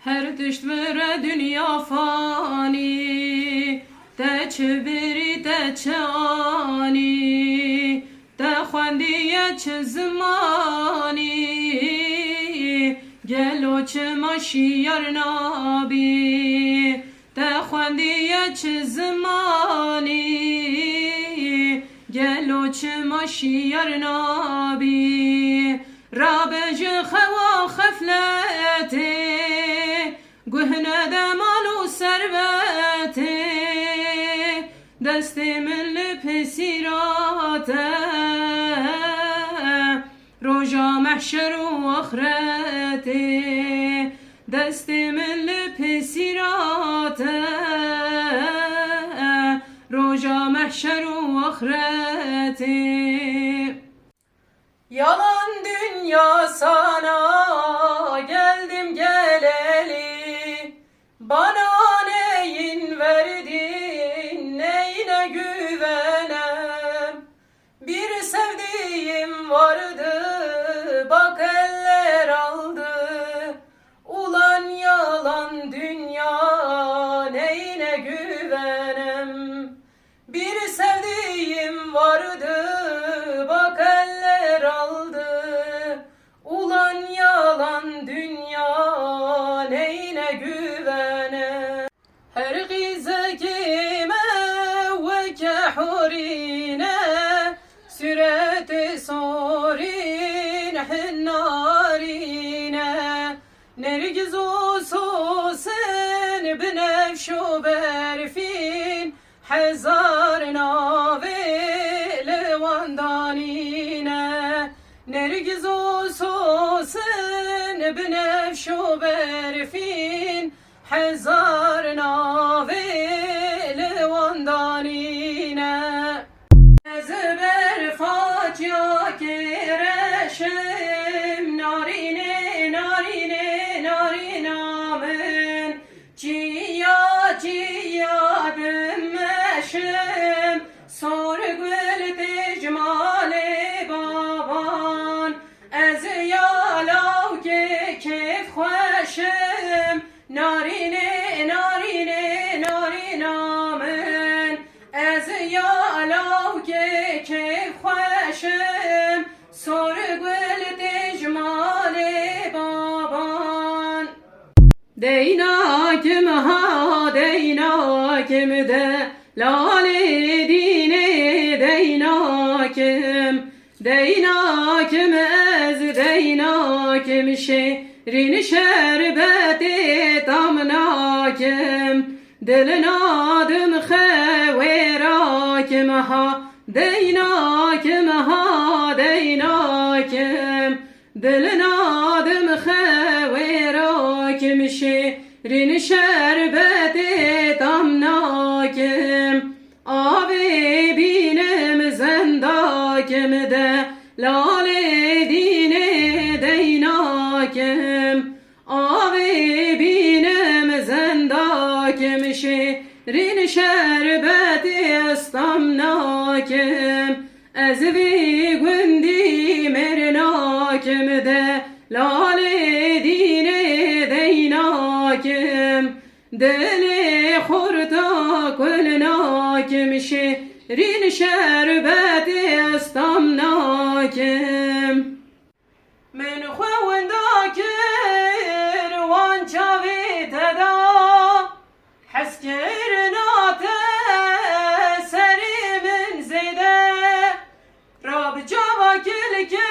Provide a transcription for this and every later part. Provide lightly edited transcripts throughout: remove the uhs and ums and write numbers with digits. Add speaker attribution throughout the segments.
Speaker 1: Her düşt vere dünya fani, te çeviri te çani, te xwendiye çi zimani, gelo çi maşiyar nabi, te xwendiye çi zimani, gelo çi maşiyar nabi, rabe ji xewa xefleti, گهنه دمان و ثروته دست من پسیراته روژا محشر و آخرته دست من پسیراته روژا محشر و آخرته Yalan dünya sana geldim geleli, bana neyin verdin, neyine güvenem. Bir sevdiğim vardı, bak eller aldı. Ulan yalan dünya, neyine güvenem. Bir sevdiğim vardı, bak eller aldı. Ulan yalan dünya, neyine güvene. Her gizekime ve kehurine süreti sorin hinnarine nergiz ususin binefşu berfin hezar navi levandanine nergiz ususin binefşu berfin hezar navi levandanine ezber fatya kereşim narine narine narinamın ciya ciya bümmeşim sor gül tecmale baban ez yalav ke kef xoşim narine narine narinamın ez yalav ke kef xoşim sor gül tecmale baban deynakim ha deynakim de lale dine deynakim deynakim ez deynakim şerin şerbeti tamnakim dilin adım xeverakim ha deynakim ha deynakim dilin adım xeverakim şerin şerbeti tamnakim abi binem zendakim de lale dine deynakim abi binem zendakim şerin şerbeti estamnakim ezvi gündi mernakim de lale dine deynakim deli hurda kulnakim şerin şerbeti estamnakim من خونداکر وان چاوی تدا حس کرناته سری من زیده راب جاوا کل که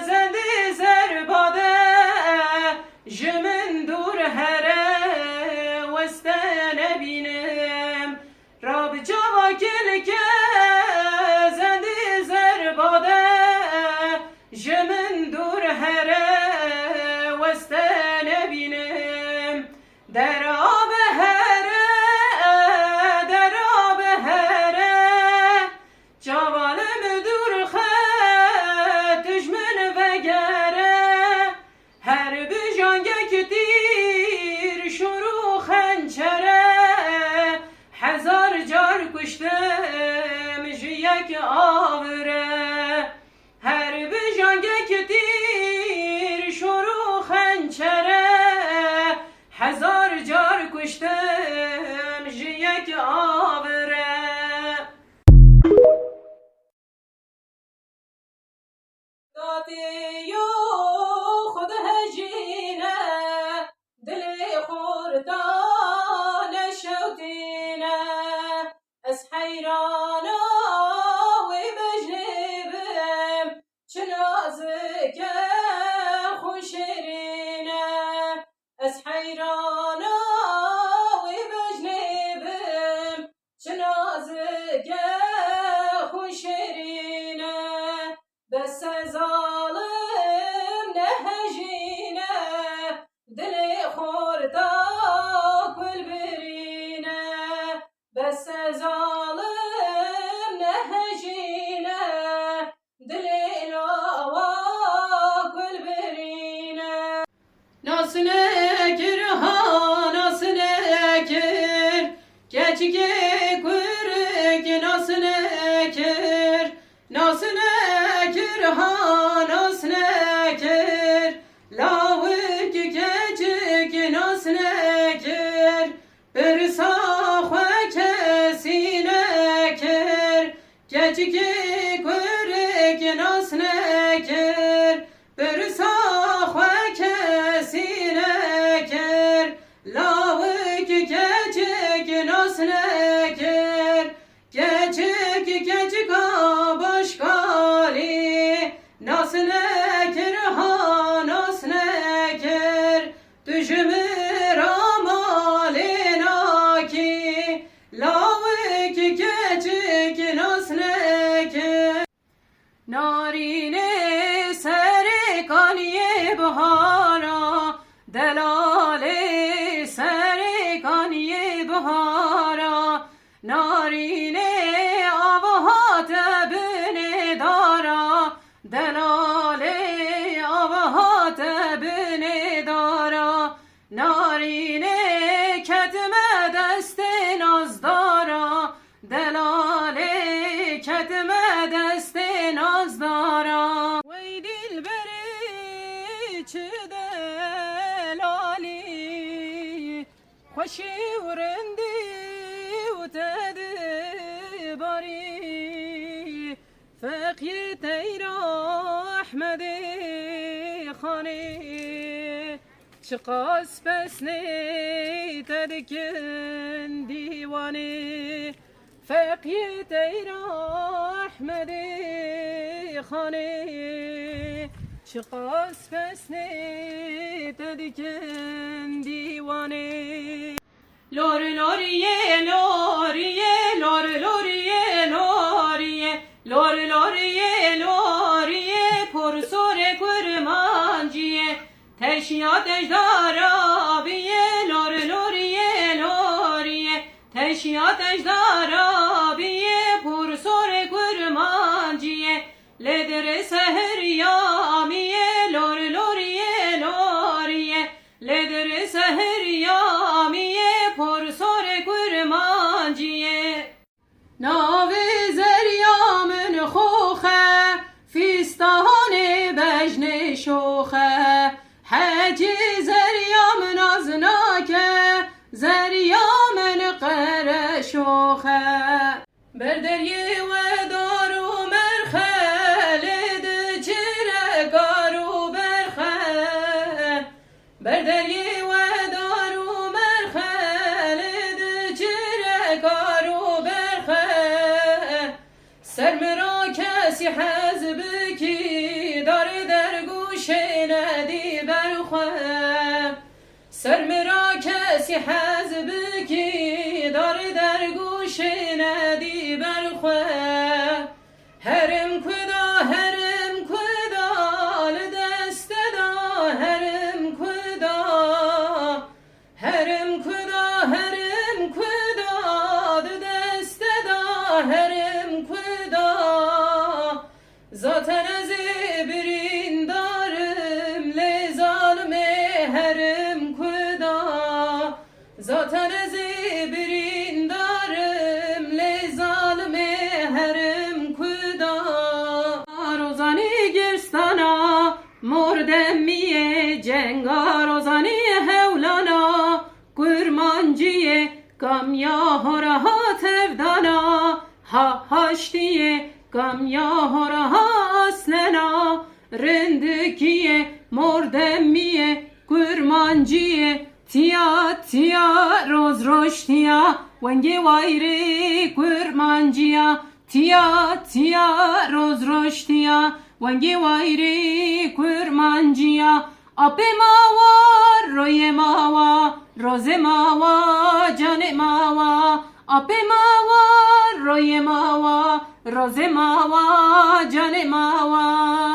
Speaker 1: زندی زرباده جمن دور هره وستن بینم راب جاوا کل که زندی زرباده جمن دور هره وستن بینم دراب هره دراب هره جوالم دور خط جمن وگره هر بجانگه کتیر شروع خنچره هزار جار کشتم جیک آوره هر بجانگه کتیر شروع خنچره nekir ha nasıl nekir geçki kuyruk nasıl nekir nasıl nekir ha nasıl nekir lavuk geçki nasıl nekir bir sahve kesin nekir geçki kuyruk nasıl nekir bir sahve kesin nekir lavuk geçik nasıl nekir geçik başkali nasıl nekir ha nasıl nekir düşmür amalina ki lavuk geçik nasıl nekir narine serikaniye bahara delale serikaniye bahara narine avahat bine dara delale avahat bine dara narine ketme deste nazdara delale ketme deste nazdara vey dilberi çidelali خوشی ورندی و تدباری فقی تیرا احمد خانی چقاس پسنی تدکن دیوانی فقی تیرا احمد خانی چقاس پسنی تدکن دیوانی لور لوریه لوریه لور لوریه لوریه لور لوریه لوریه پرسور کرمانجیه تشیات اجدارابیه لور لوریه لوریه تشیات اجدارابیه پرسور کرمانجیه لدر سهر یامیه لور لوریه لوریه لدر سهر یامیه پرسور کرمانجیه ناو زریامن خوخه فیستان بجن شوخه حجی زریامن ازناکه زریامن قره شوخه بردریه و دارو مرخلد چره گارو برخه بردریه و دارو مرخلد چره گارو برخه سرمرا کسی حزب کی داره در گوش ندی برخه سرمرا کسی حزب کی داره در گوش ندی برخه هرم کدا لدست دا هرم کدا دست دا هرم کدا ذاتن از برین دارم لظالم هرم کدا ذاتن از برین دارم لظالم هرم کدا روزانی گرستانا مردمیه جنگا روزانی هولانا گرمانجیه کامیا هرها تفدانا ها هاشتیه کامیا هرها اسلنا رندکیه مردمیه گرمانجیه تیا روز روشتیا ونگی وایری گرمانجیا تیا روز روشتیا ونگی وایری کرمانجیا اپ ماوا روی ماوا روز ماوا جان ماوا اپ ماوا روی ماوا روز ماوا جان ماوا